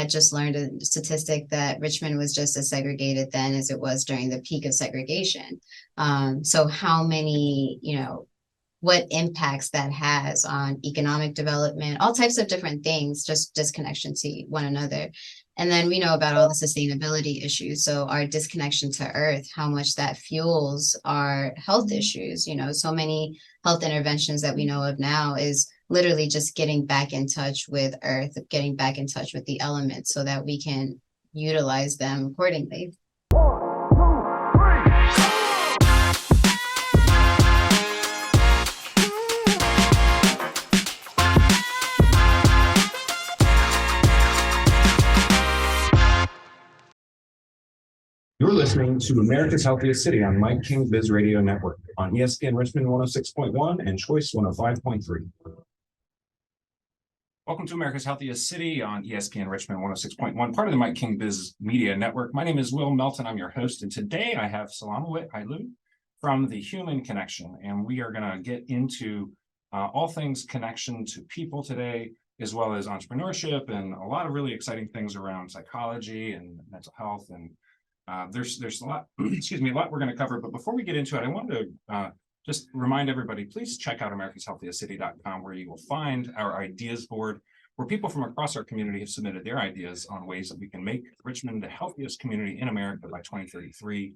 had just learned a statistic that Richmond was just as segregated then as it was during the peak of segregation. So how many, what impacts that has on economic development, all types of different things, just disconnection to one another. And then we know about all the sustainability issues. So our disconnection to Earth, how much that fuels our health issues. So many health interventions that we know of now is literally just getting back in touch with Earth, getting back in touch with the elements so that we can utilize them accordingly. You're listening to America's Healthiest City on Mike King Biz Radio Network on ESPN Richmond 106.1 and Choice 105.3. Welcome to America's Healthiest City on ESPN Richmond 106.1, part of the Mike King Biz Media Network. My name is Will Melton. I'm your host, and today I have Salemawit Hailu from the Human Connection, and we are going to get into all things connection to people today, as well as entrepreneurship and a lot of really exciting things around psychology and mental health. And there's a lot, a lot we're going to cover. But before we get into it, I wanted to just remind everybody, please check out americashealthiestcity.com, where you will find our ideas board, where people from across our community have submitted their ideas on ways that we can make Richmond the healthiest community in America by 2033.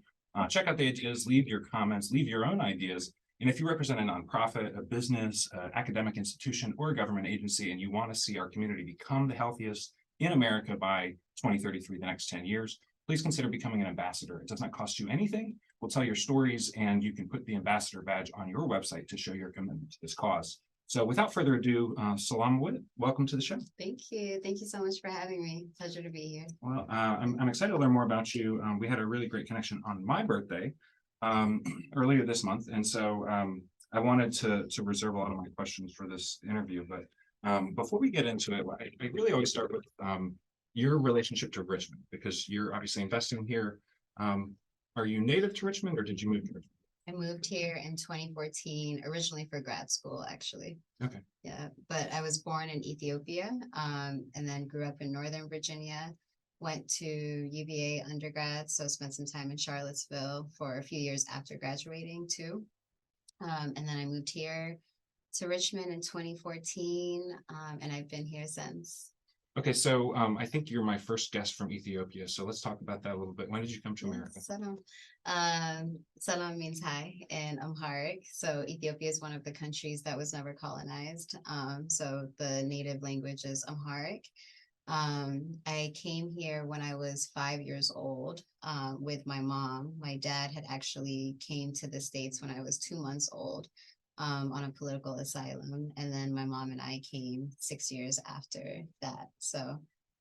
Check out the ideas, leave your comments, leave your own ideas. And if you represent a nonprofit, a business, an academic institution, or a government agency, and you want to see our community become the healthiest in America by 2033, the next 10 years, please consider becoming an ambassador. It does not cost you anything. We'll tell your stories, and you can put the ambassador badge on your website to show your commitment to this cause. So without further ado, Salemawit, welcome to the show. Thank you. Thank you so much for having me. Pleasure to be here. Well, I'm excited to learn more about you. We had a really great connection on my birthday earlier this month, and so I wanted to reserve a lot of my questions for this interview. But before we get into it, I really always start with your relationship to Richmond, because you're obviously investing here. Are you native to Richmond, or did you move to Richmond? I moved here in 2014, originally for grad school, actually. Okay. Yeah, but I was born in Ethiopia, and then grew up in Northern Virginia, went to UVA undergrad, so spent some time in Charlottesville for a few years after graduating too. And then I moved here to Richmond in 2014, and I've been here since. Okay, so I think you're my first guest from Ethiopia, so let's talk about that a little bit. When did you come to America? Salam. Salam means hi in Amharic. So Ethiopia is one of the countries that was never colonized. So the native language is Amharic. I came here when I was 5 years old with my mom. My dad had actually came to the States when I was 2 months old. On a political asylum, and then my mom and I came 6 years after that. So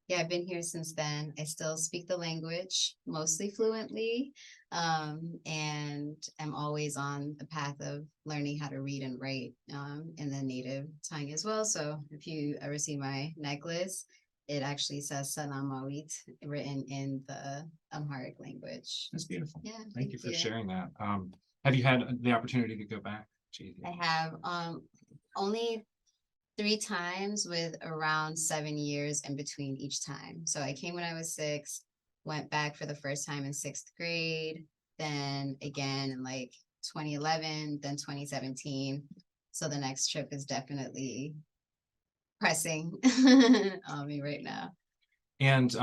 yeah, I've been here since then. I still speak the language mostly fluently, and I'm always on the path of learning how to read and write in the native tongue as well. So if you ever see my necklace, it actually says Salemawit written in the Amharic language. That's beautiful. Yeah, thank you for sharing that. Have you had the opportunity to go back? I have only 3 times, with around 7 years in between each time. So I came when I was 6, went back for the first time in 6th grade, then again in like 2011, then 2017. So the next trip is definitely pressing on me right now. And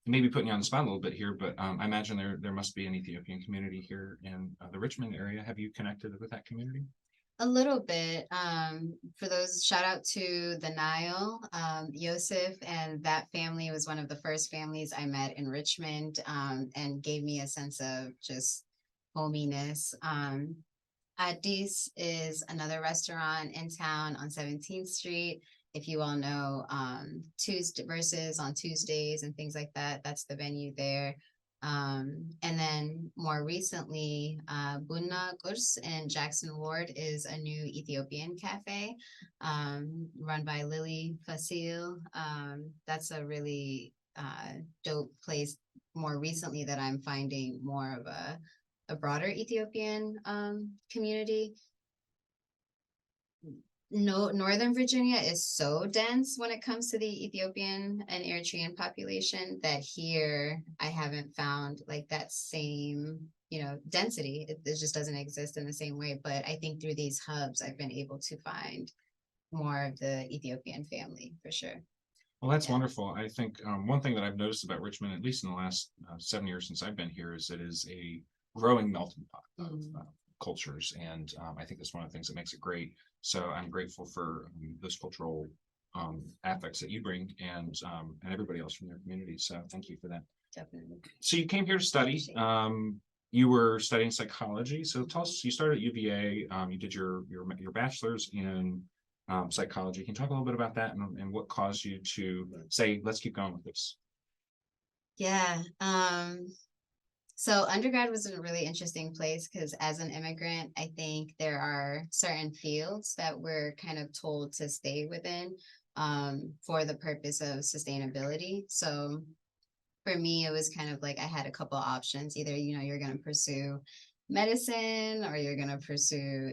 maybe putting you on the spot a little bit here, but I imagine there must be an Ethiopian community here in the Richmond area. Have you connected with that community? A little bit. For those, shout out to the Nile. Yosef and that family was one of the first families I met in Richmond, and gave me a sense of just hominess. Addis is another restaurant in town on 17th Street. If you all know Tuesday versus on Tuesdays and things like that, that's the venue there. And then more recently, Bunna Gurs in Jackson Ward is a new Ethiopian cafe run by Lily Fasil. That's a really dope place more recently that I'm finding more of a broader Ethiopian community. no, Northern Virginia is so dense when it comes to the Ethiopian and Eritrean population that here I haven't found like that same, density. It just doesn't exist in the same way. But I think through these hubs, I've been able to find more of the Ethiopian family for sure. Well, that's Yeah. wonderful. I think one thing that I've noticed about Richmond, at least in the last 7 years since I've been here, is it is a growing melting pot of cultures, and I think that's one of the things that makes it great. So I'm grateful for those cultural aspects that you bring, and everybody else from your community. So thank you for that. Definitely. So you came here to study. You were studying psychology. So tell us, you started at UVA. You did your bachelor's in psychology. Can you talk a little bit about that and what caused you to say, let's keep going with this? Yeah. So undergrad was a really interesting place because as an immigrant, I think there are certain fields that we're kind of told to stay within for the purpose of sustainability. So for me, it was kind of like I had a couple options. Either, you're going to pursue medicine or you're going to pursue,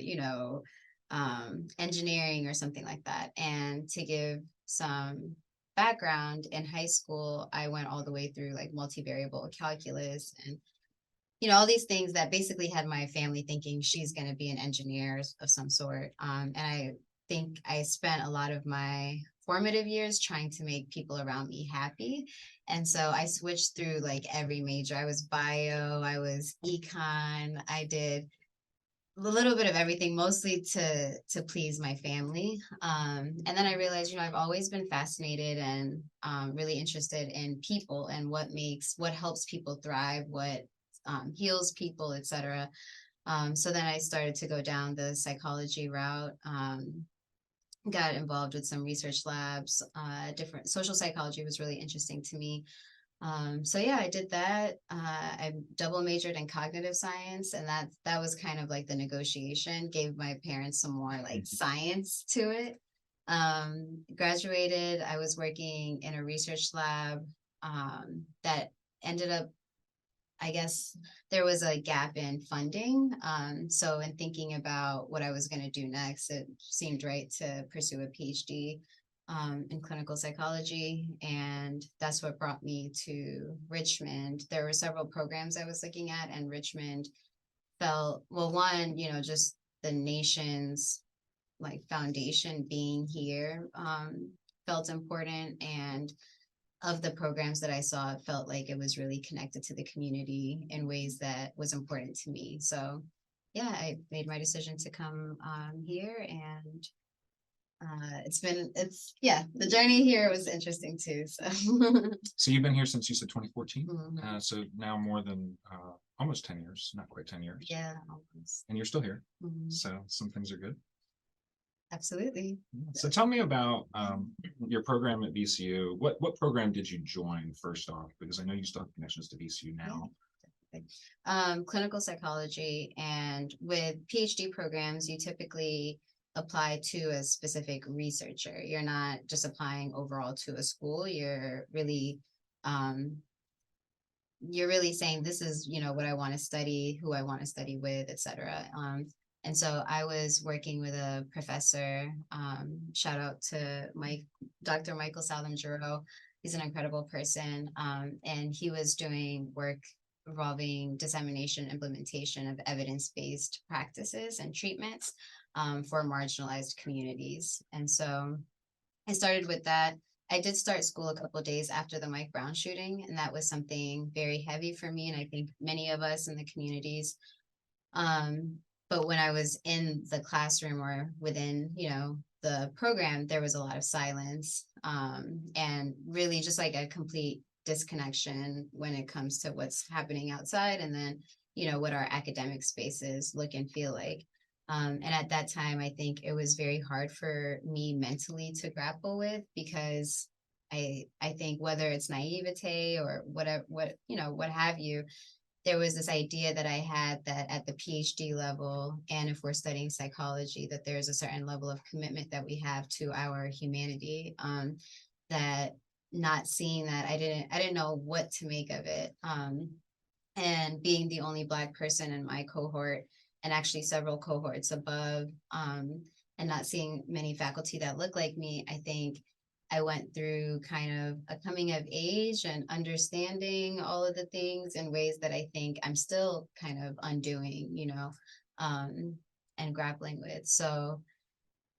engineering or something like that. And to give some background, in high school, I went all the way through like multivariable calculus and all these things that basically had my family thinking she's going to be an engineer of some sort. And I think I spent a lot of my formative years trying to make people around me happy. And so I switched through like every major. I was bio, I was econ, I did a little bit of everything, mostly to please my family. And then I realized, I've always been fascinated and really interested in people and what helps people thrive, what heals people, etc. So then I started to go down the psychology route. Got involved with some research labs. Different social psychology was really interesting to me. So yeah, I did that. I double majored in cognitive science, and that was kind of like the negotiation. Gave my parents some more like science to it. Graduated. I was working in a research lab that ended up, I guess there was a gap in funding. So in thinking about what I was going to do next, it seemed right to pursue a PhD in clinical psychology. And that's what brought me to Richmond. There were several programs I was looking at, and Richmond felt, well, one, just the nation's like foundation being here felt important. And of the programs that I saw, it felt like it was really connected to the community in ways that was important to me. So yeah, I made my decision to come here, and the journey here was interesting too. So So you've been here since, you said, 2014. Mhm. So now more than almost 10 years, not quite 10 years. Yeah, almost. And you're still here. Mhm. So some things are good. Absolutely. So tell me about your program at VCU. What program did you join first off? Because I know you still have connections to VCU now. Clinical psychology, and with PhD programs, you typically apply to a specific researcher. You're not just applying overall to a school. You're really saying this is, what I want to study, who I want to study with, etc. And so I was working with a professor, shout out to Dr. Michael Salemawit. He's an incredible person. And he was doing work involving dissemination, implementation of evidence-based practices and treatments for marginalized communities. And so I started with that. I did start school a couple of days after the Mike Brown shooting, and that was something very heavy for me, and I think many of us in the communities. But when I was in the classroom or within, the program, there was a lot of silence, and really just like a complete disconnection when it comes to what's happening outside, and then, what our academic spaces look and feel like. And at that time, I think it was very hard for me mentally to grapple with, because I think whether it's naivete or whatever, what have you, there was this idea that I had that at the PhD level, and if we're studying psychology, that there's a certain level of commitment that we have to our humanity, that not seeing that, I didn't know what to make of it. And being the only Black person in my cohort, and actually several cohorts above, and not seeing many faculty that look like me, I think I went through kind of a coming of age and understanding all of the things in ways that I think I'm still kind of undoing, and grappling with. So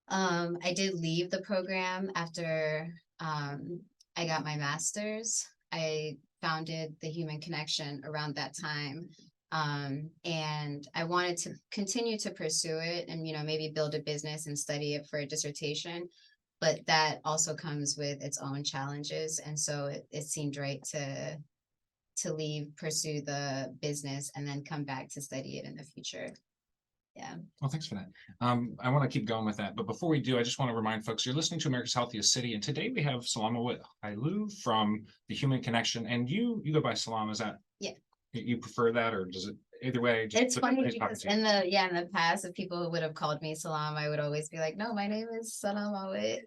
I did leave the program after I got my master's. I founded the Human Connection around that time. And I wanted to continue to pursue it and, maybe build a business and study it for a dissertation. But that also comes with its own challenges. And so it seemed right to leave, pursue the business, and then come back to study it in the future. Yeah. Well, thanks for that. I want to keep going with that, but before we do, I just want to remind folks you're listening to America's Healthiest City, and today we have Salemawit Hailu from the Human Connection, and you go by Salam. Is that you prefer that, or does it either way? It's funny because in the past, if people would have called me Salam, I would always be like, no, my name is Salemawit,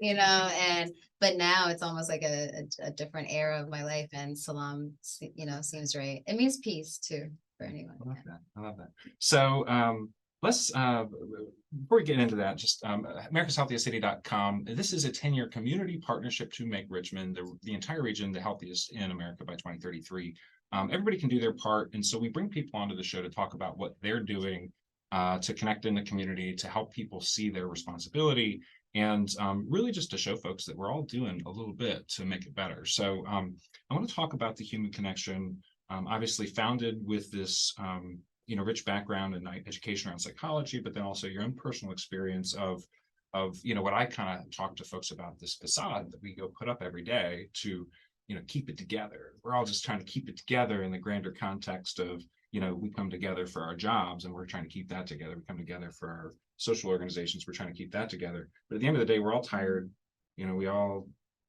but now it's almost like a different era of my life, and Salam, seems right. It means peace too for anyone. I love that. So let's before we get into that, just americashealthiestcity.com. This is a 10-year community partnership to make Richmond, the entire region, the healthiest in America by 2033. Everybody can do their part, and so we bring people onto the show to talk about what they're doing to connect in the community, to help people see their responsibility, and really just to show folks that we're all doing a little bit to make it better. So I want to talk about the Human Connection, obviously founded with this rich background in education around psychology, but then also your own personal experience of what I kind of talk to folks about, this facade that we go put up every day to keep it together. We're all just trying to keep it together in the grander context of, we come together for our jobs and we're trying to keep that together. We come together for our social organizations. We're trying to keep that together. But at the end of the day, we're all tired. We all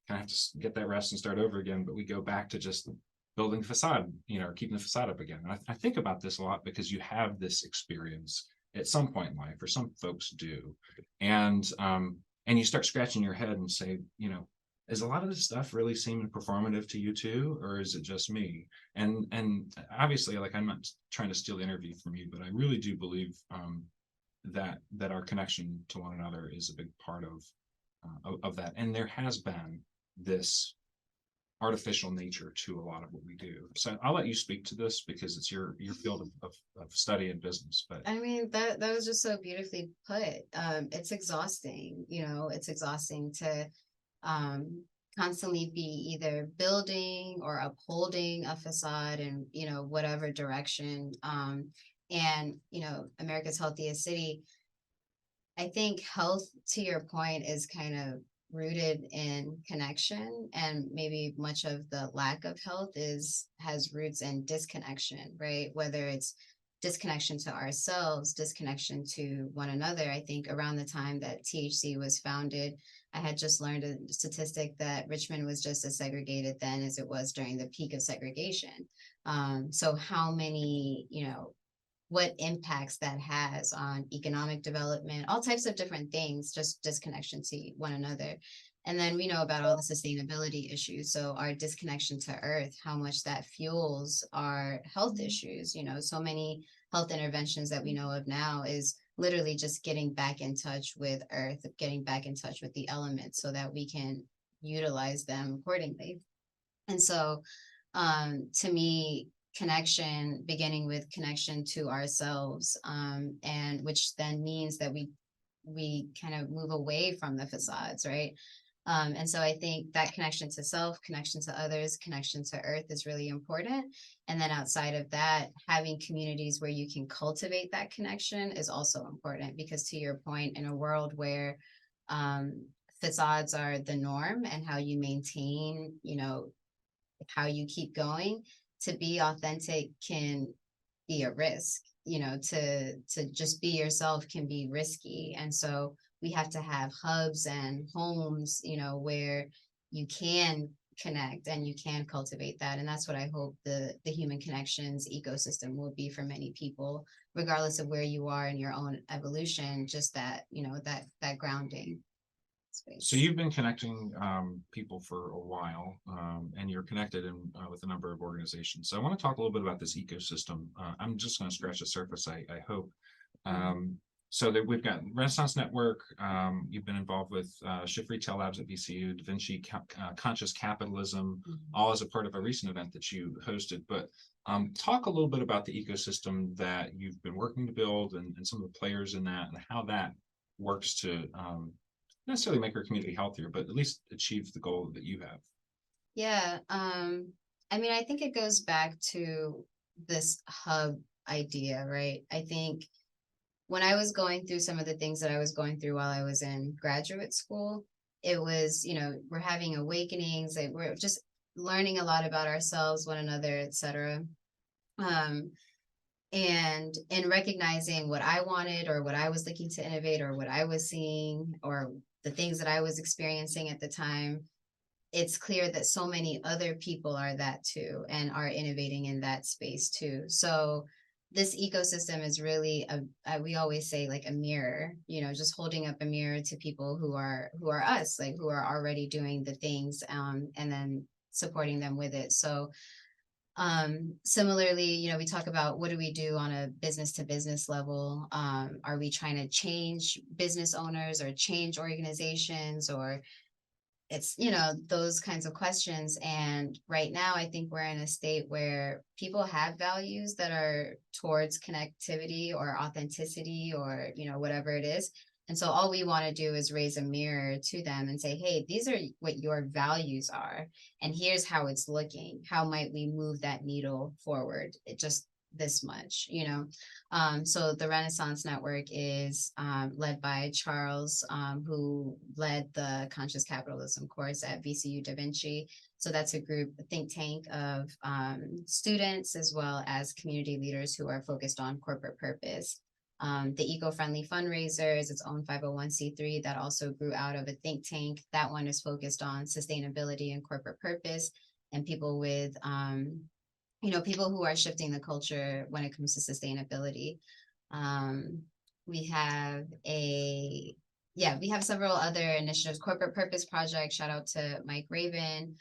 kind of have to get that rest and start over again. But we go back to just building the facade, or keeping the facade up again. And I think about this a lot because you have this experience at some point in life, or some folks do. And you start scratching your head and say, is a lot of this stuff really seeming performative to you too, or is it just me? And obviously, like, I'm not trying to steal the interview from you, but I really do believe that our connection to one another is a big part of that. And there has been this artificial nature to a lot of what we do. So I'll let you speak to this because it's your field of study and business. But I mean, that was just so beautifully put. It's exhausting, it's exhausting to constantly be either building or upholding a facade in, whatever direction. And, America's Healthiest City, I think health, to your point, is kind of rooted in connection, and maybe much of the lack of health has roots in disconnection, right? Whether it's disconnection to ourselves, disconnection to one another. I think around the time that THC was founded, I had just learned a statistic that Richmond was just as segregated then as it was during the peak of segregation. So how many, what impacts that has on economic development, all types of different things, just disconnection to one another. And then we know about all the sustainability issues. So our disconnection to Earth, how much that fuels our health issues. So many health interventions that we know of now is literally just getting back in touch with Earth, getting back in touch with the elements so that we can utilize them accordingly. And so to me, connection, beginning with connection to ourselves, and which then means that we kind of move away from the facades, right? And so I think that connection to self, connection to others, connection to Earth is really important. And then outside of that, having communities where you can cultivate that connection is also important, because to your point, in a world where facades are the norm and how you maintain, how you keep going, to be authentic can be a risk, to just be yourself can be risky. And so we have to have hubs and homes, where you can connect and you can cultivate that. And that's what I hope the Human Connections ecosystem will be for many people, regardless of where you are in your own evolution, just that, that grounding space. So you've been connecting people for a while, and you're connected with a number of organizations. So I want to talk a little bit about this ecosystem. I'm just going to scratch the surface, I hope. So that we've got Renaissance Network. You've been involved with Shift Retail Labs at VCU, Da Vinci Conscious Capitalism, all as a part of a recent event that you hosted. But talk a little bit about the ecosystem that you've been working to build and some of the players in that and how that works to necessarily make our community healthier, but at least achieve the goal that you have. Yeah. I mean, I think it goes back to this hub idea, right? I think when I was going through some of the things that I was going through while I was in graduate school, it was, we're having awakenings, like we're just learning a lot about ourselves, one another, etc. And in recognizing what I wanted or what I was looking to innovate or what I was seeing or the things that I was experiencing at the time, it's clear that so many other people are that too and are innovating in that space too. So this ecosystem is really we always say like a mirror, just holding up a mirror to people who are us, like who are already doing the things, and then supporting them with it. So similarly, we talk about what do we do on a business to business level? Are we trying to change business owners or change organizations, or it's, those kinds of questions. And right now, I think we're in a state where people have values that are towards connectivity or authenticity or, whatever it is. And so all we want to do is raise a mirror to them and say, hey, these are what your values are. And here's how it's looking. How might we move that needle forward? It just this much, So the Renaissance Network is led by Charles, who led the Conscious Capitalism course at VCU Da Vinci. So that's a think tank of students as well as community leaders who are focused on corporate purpose. The Eco-Friendly Fundraiser is its own 501c3 that also grew out of a think tank. That one is focused on sustainability and corporate purpose and people with people who are shifting the culture when it comes to sustainability. We have several other initiatives. Corporate Purpose Project, shout out to Mike Raven.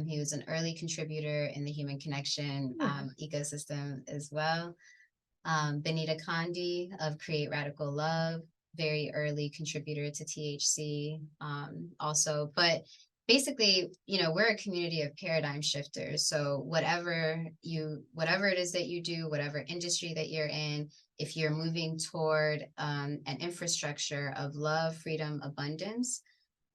He was an early contributor in the Human Connection ecosystem as well. Benita Condi of Create Radical Love, very early contributor to THC also. But basically, we're a community of paradigm shifters. So whatever it is that you do, whatever industry that you're in, if you're moving toward an infrastructure of love, freedom, abundance,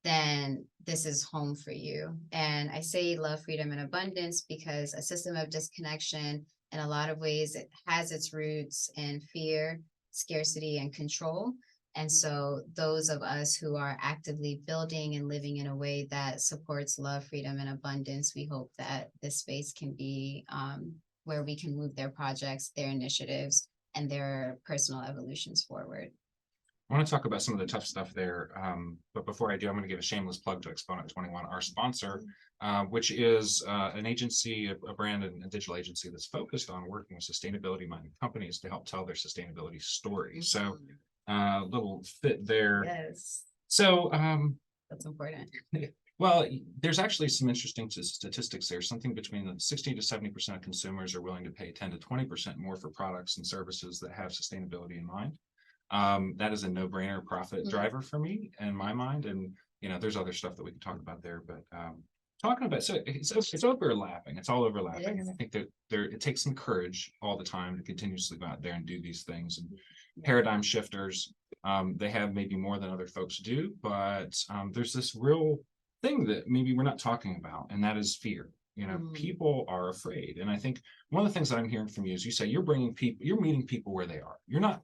then this is home for you. And I say love, freedom, and abundance because a system of disconnection, in a lot of ways, it has its roots in fear, scarcity, and control. And so those of us who are actively building and living in a way that supports love, freedom, and abundance, we hope that this space can be where we can move their projects, their initiatives, and their personal evolutions forward. I want to talk about some of the tough stuff there. But before I do, I'm going to give a shameless plug to Exponent 21, our sponsor, which is an agency, a brand and a digital agency that's focused on working with sustainability-minded companies to help tell their sustainability story. So little fit there. Yes. So that's important. Well, there's actually some interesting statistics there. Something between the 60 to 70% of consumers are willing to pay 10 to 20% more for products and services that have sustainability in mind. That is a no-brainer profit driver for me in my mind. And, there's other stuff that we can talk about there, but talking about, so it's overlapping. It's all overlapping. And I think that it takes some courage all the time to continuously go out there and do these things. And paradigm shifters, they have maybe more than other folks do, but there's this real thing that maybe we're not talking about, and that is fear. People are afraid. And I think one of the things that I'm hearing from you is you say you're meeting people where they are. You're not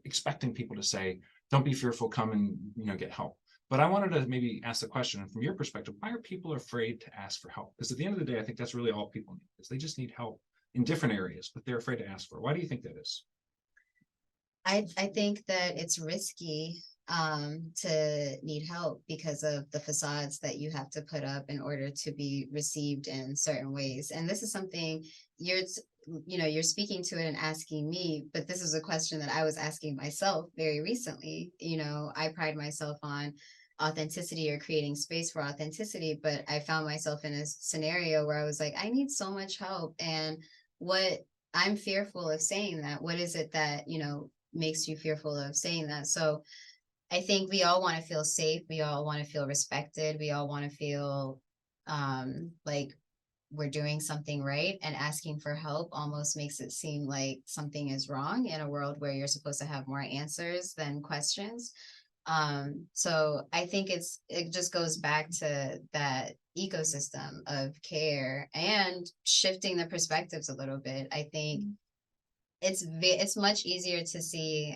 expecting people to say, don't be fearful, come and get help. But I wanted to maybe ask the question from your perspective, why are people afraid to ask for help? Because at the end of the day, I think that's really all people need, is they just need help in different areas, but they're afraid to ask for it. Why do you think that is? I think that it's risky to need help because of the facades that you have to put up in order to be received in certain ways. And this is something you're speaking to it and asking me, but this is a question that I was asking myself very recently. I pride myself on authenticity or creating space for authenticity, but I found myself in a scenario where I was like, I need so much help. And what I'm fearful of saying that, what is it that, makes you fearful of saying that. So I think we all want to feel safe. We all want to feel respected. We all want to feel like we're doing something right, and asking for help almost makes it seem like something is wrong in a world where you're supposed to have more answers than questions. So I think it just goes back to that ecosystem of care and shifting the perspectives a little bit. I think it's much easier to see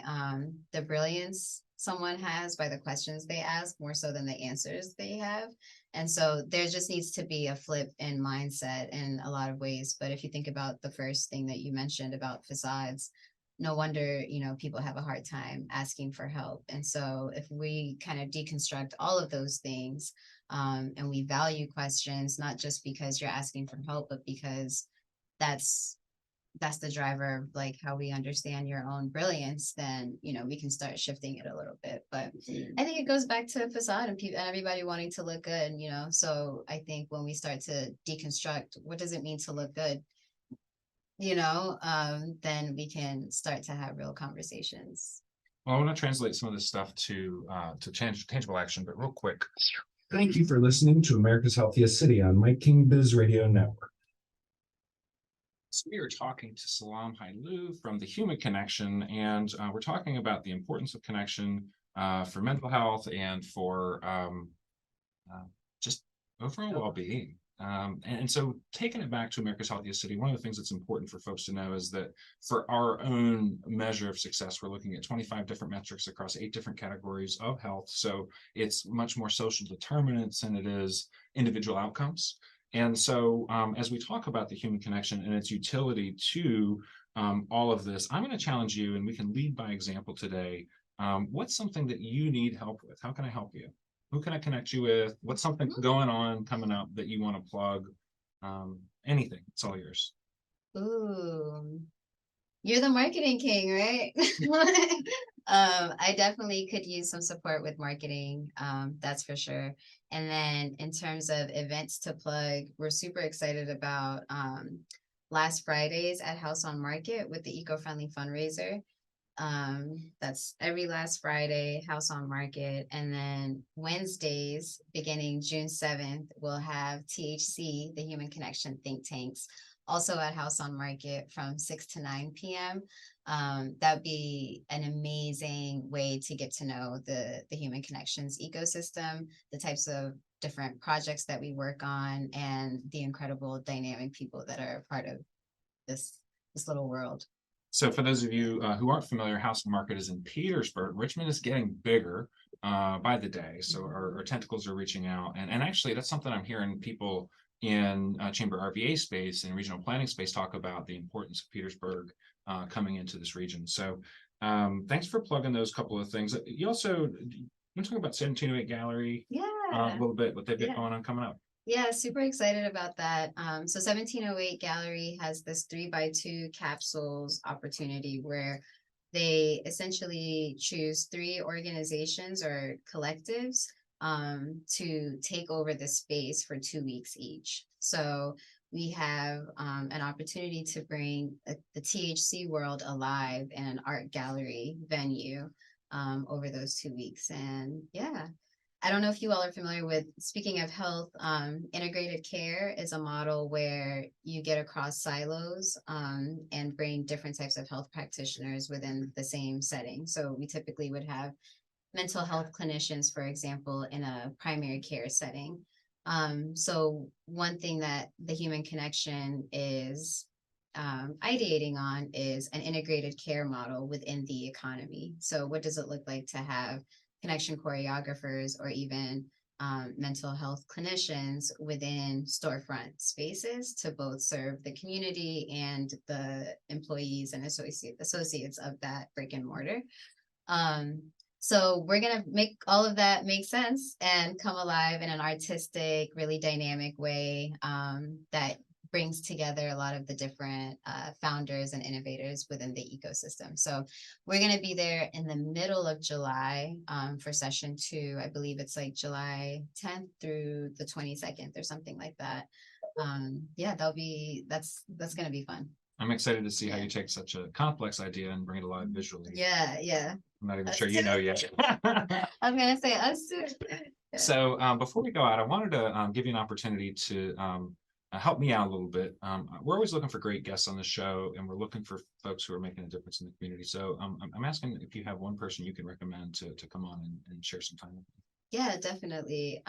the brilliance someone has by the questions they ask more so than the answers they have. And so there just needs to be a flip in mindset in a lot of ways. But if you think about the first thing that you mentioned about facades, no wonder, people have a hard time asking for help. And so if we kind of deconstruct all of those things, and we value questions, not just because you're asking for help, but because that's the driver of like how we understand your own brilliance, then we can start shifting it a little bit. But I think it goes back to facade and people and everybody wanting to look good, so I think when we start to deconstruct what does it mean to look good, then we can start to have real conversations. Well, I want to translate some of this stuff to tangible action, but real quick. Thank you for listening to America's Healthiest City on Mike King Biz Radio Network. So we are talking to Salam Hailu from the Human Connection, and we're talking about the importance of connection for mental health and for just overall well-being. And so taking it back to America's Healthiest City, one of the things that's important for folks to know is that for our own measure of success, we're looking at 25 different metrics across 8 different categories of health. So it's much more social determinants than it is individual outcomes. And so as we talk about the human connection and its utility to all of this, I'm going to challenge you, and we can lead by example today. What's something that you need help with? How can I help you? Who can I connect you with? What's something going on coming up that you want to plug? Anything. It's all yours. Ooh, you're the marketing king, right? I definitely could use some support with marketing. That's for sure. And then in terms of events to plug, we're super excited about last Fridays at House on Market with the eco-friendly fundraiser. That's every last Friday, House on Market. And then Wednesdays, beginning June 7th, we'll have THC, the Human Connection think tanks, also at House on Market from 6 to 9 p.m. That'd be an amazing way to get to know the Human Connections ecosystem, the types of different projects that we work on, and the incredible dynamic people that are a part of this little world. So for those of you who aren't familiar, House on Market is in Petersburg. Richmond is getting bigger by the day. So our tentacles are reaching out. And actually, that's something I'm hearing people in Chamber RVA space and regional planning space talk about, the importance of Petersburg coming into this region. So thanks for plugging those couple of things. You also, you want to talk about 1708 Gallery a little bit, what they've got going on coming up? Yeah, super excited about that. So 1708 Gallery has this 3x2 capsules opportunity where they essentially choose 3 organizations or collectives to take over the space for 2 weeks each. So we have an opportunity to bring the THC world alive in an art gallery venue over those 2 weeks. And yeah. I don't know if you all are familiar with, speaking of health, integrated care is a model where you get across silos and bring different types of health practitioners within the same setting. So we typically would have mental health clinicians, for example, in a primary care setting. So one thing that the Human Connection is ideating on is an integrated care model within the economy. So what does it look like to have connection choreographers or even mental health clinicians within storefront spaces to both serve the community and the employees and associates of that brick and mortar. So we're going to make all of that make sense and come alive in an artistic, really dynamic way that brings together a lot of the different founders and innovators within the ecosystem. So we're going to be there in the middle of July for session 2. I believe it's like July 10th through the 22nd or something like that. Yeah, that's going to be fun. I'm excited to see how you take such a complex idea and bring it alive visually. Yeah. I'm not even Us sure you know yet. I'm gonna say us too. Yeah. So before we go out, I wanted to give you an opportunity to help me out a little bit. We're always looking for great guests on the show, and we're looking for folks who are making a difference in the community. So I'm asking if you have one person you can recommend to come on and share some time with me. Yeah, definitely.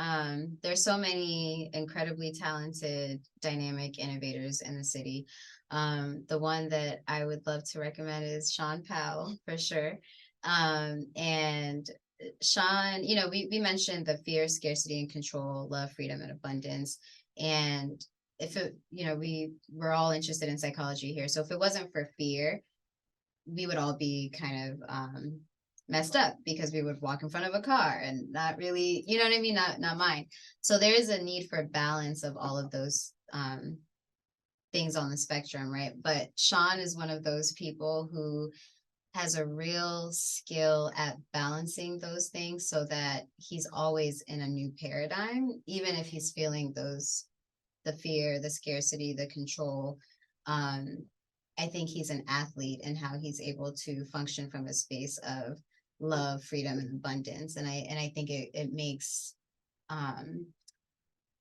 There's so many incredibly talented, dynamic innovators in the city. The one that I would love to recommend is Sean Powell for sure. And Sean, we mentioned the fear, scarcity, and control, love, freedom, and abundance. And if it, we're all interested in psychology here. So if it wasn't for fear, we would all be kind of messed up because we would walk in front of a car and not really, you know what I mean? Not mine. So there is a need for balance of all of those things on the spectrum, right? But Sean is one of those people who has a real skill at balancing those things so that he's always in a new paradigm, even if he's feeling the fear, the scarcity, the control. I think he's an athlete in how he's able to function from a space of love, freedom, and abundance. And I think it makes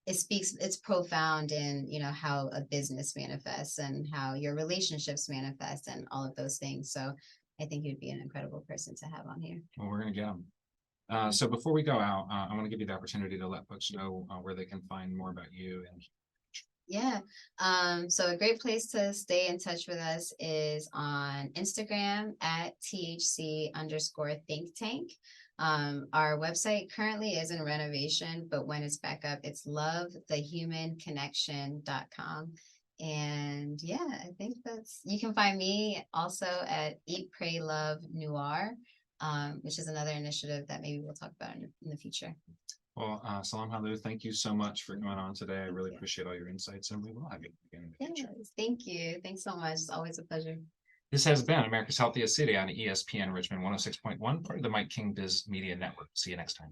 it's profound in how a business manifests and how your relationships manifest and all of those things. So I think you'd be an incredible person to have on here. Well, we're gonna get them. So before we go out, I want to give you the opportunity to let folks know where they can find more about you. And yeah. So a great place to stay in touch with us is on Instagram at THC_think tank. Our website currently is in renovation, but when it's back up, it's lovethehumanconnection.com. And yeah, I think you can find me also at Eat, Pray, Love Noir, which is another initiative that maybe we'll talk about in the future. well, Salam Hailu, thank you so much for coming on today. I really appreciate all your insights, and we will have you again in the future. Yes, thank you. Thanks so much. It's always a pleasure. This has been America's Healthiest City on ESPN Richmond 106.1, part of the Mike King Biz Media Network. See you next time.